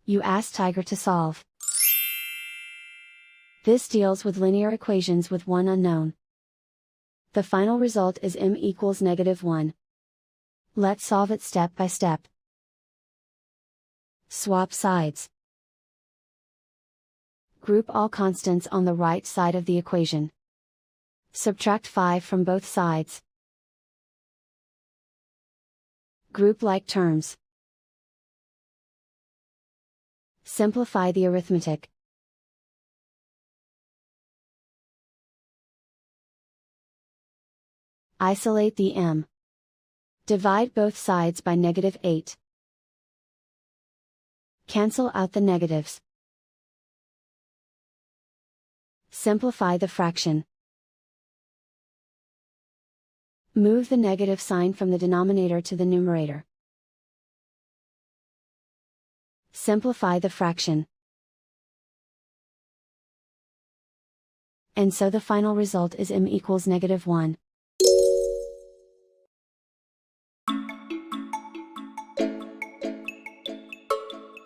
You ask Tiger to solve. This deals with linear equations with one unknown. The final result is m equals -1. Let's solve it step by step. Swap sides. Group all constants on the right side of the equation. Subtract 5 from both sides. Group like terms. Simplify the arithmetic. Isolate the m. Divide both sides by -8. Cancel out the negatives. Simplify the fraction. Move the negative sign from the denominator to the numerator. Simplify the fraction. And so the final result is m equals -1.